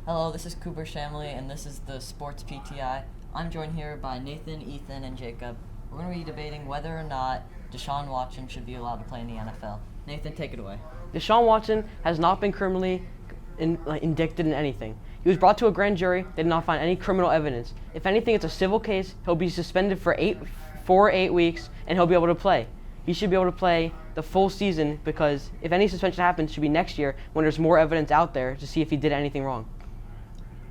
Hello, this is Cooper Shamley, and this is the Sports PTI. I'm joined here by Nathan, Ethan, and Jacob. We're going to be debating whether or not Deshaun Watson should be allowed to play in the NFL. Nathan, take it away. Deshaun Watson has not been criminally indicted in anything. He was brought to a grand jury. They did not find any criminal evidence. If anything, it's a civil case. He'll be suspended for 8 weeks, and he'll be able to play. He should be able to play the full season because if any suspension happens, it should be next year when there's more evidence out there to see if he did anything wrong.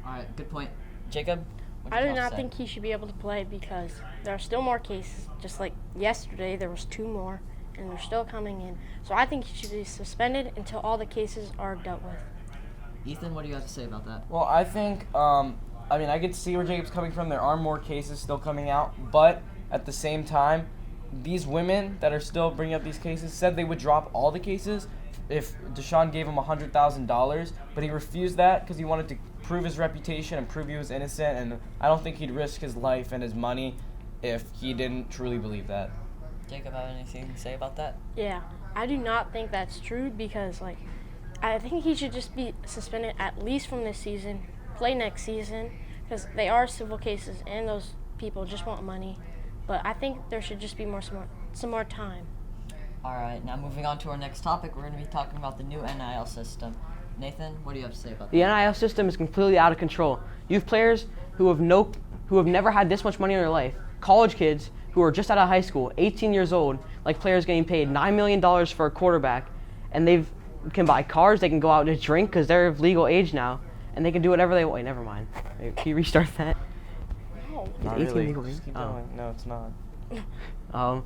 All right, good point. Jacob? I do not think he should be able to play because there are still more cases. Just like yesterday, there was 2 more, and they're still coming in. So I think he should be suspended until all the cases are dealt with. Ethan, what do you have to say about that? Well, I think, I could see where Jacob's coming from. There are more cases still coming out, but at the same time, these women that are still bringing up these cases said they would drop all the cases if Deshaun gave him $100,000, but he refused that because he wanted to prove his reputation and prove he was innocent, and I don't think he'd risk his life and his money if he didn't truly believe that. Jacob, have anything to say about that? Yeah, I do not think that's true because, I think he should just be suspended at least from this season, play next season, because they are civil cases and those people just want money. But I think there should just be some more time. All right, now moving on to our next topic, we're going to be talking about the new NIL system. Nathan, what do you have to say about that? The NIL system is completely out of control. You have players who have never had this much money in their life. College kids who are just out of high school, 18 years old, like players getting paid $9 million for a quarterback, and they can buy cars, they can go out and drink because they're of legal age now, and they can do whatever they want. Wait, never mind. Wait, can you restart that? No. Not 18 really. legal Just age? keep Oh. going. No, it's not. I have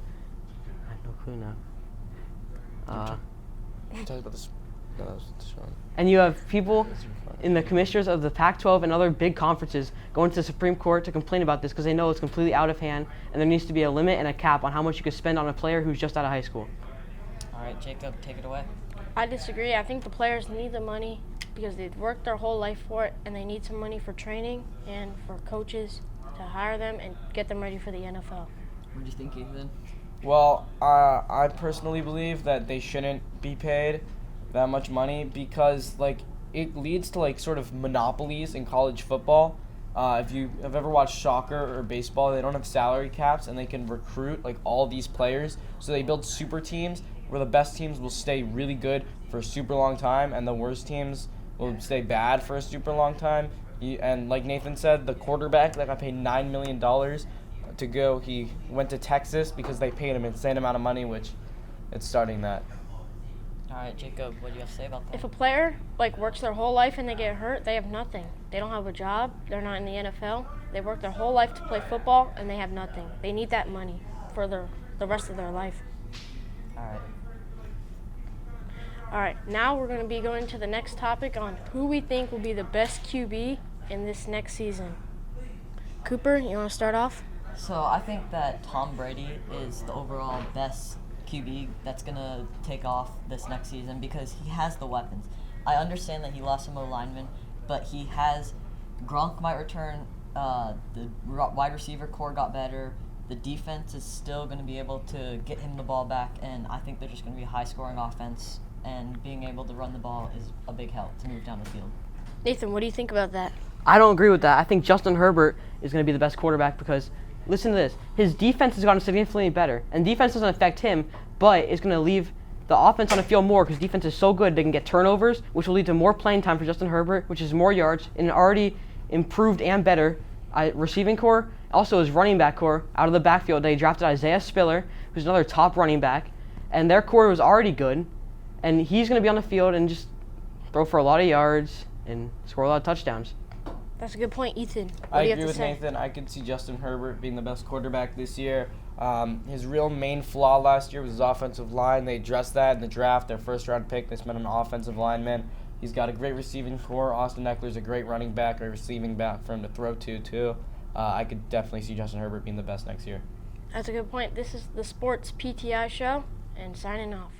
no clue now. Tell you about this. No, that was Deshaun. And you have people in the commissioners of the Pac-12 and other big conferences going to the Supreme Court to complain about this because they know it's completely out of hand and there needs to be a limit and a cap on how much you could spend on a player who's just out of high school. All right, Jacob, take it away. I disagree. I think the players need the money because they've worked their whole life for it, and they need some money for training and for coaches to hire them and get them ready for the NFL. What do you think, Ethan? Well, I personally believe that they shouldn't be paid that much money because, it leads to, sort of monopolies in college football. If you have ever watched soccer or baseball, they don't have salary caps, and they can recruit, all these players. So they build super teams where the best teams will stay really good for a super long time, and the worst teams will stay bad for a super long time. And like Nathan said, the quarterback that got paid $9 million to go, he went to Texas because they paid him an insane amount of money, which it's starting that. All right, Jacob, what do you have to say about that? If a player works their whole life and they get hurt, they have nothing. They don't have a job. They're not in the NFL. They work their whole life to play football, and they have nothing. They need that money for the rest of their life. All right. All right, now we're going to be going to the next topic on who we think will be the best QB in this next season. Cooper, you want to start off? So I think that Tom Brady is the overall best QB that's going to take off this next season because he has the weapons. I understand that he lost some O-linemen, but he has Gronk might return, the wide receiver core got better, the defense is still going to be able to get him the ball back, and I think they're just going to be a high-scoring offense, and being able to run the ball is a big help to move down the field. Nathan, what do you think about that? I don't agree with that. I think Justin Herbert is going to be the best quarterback because, listen to this, his defense has gotten significantly better, and defense doesn't affect him, but it's going to leave the offense on the field more because defense is so good they can get turnovers, which will lead to more playing time for Justin Herbert, which is more yards, and an already improved and better receiving core. Also his running back core out of the backfield. They drafted Isaiah Spiller, who's another top running back, and their core was already good, and he's going to be on the field and just throw for a lot of yards and score a lot of touchdowns. That's a good point, Ethan. What I do you agree have with to say? Nathan. I could see Justin Herbert being the best quarterback this year. His real main flaw last year was his offensive line. They addressed that in the draft. Their first-round pick, they spent on an offensive lineman. He's got a great receiving core. Austin Eckler's a great running back, a receiving back for him to throw to, too. I could definitely see Justin Herbert being the best next year. That's a good point. This is the Sports PTI show, and signing off.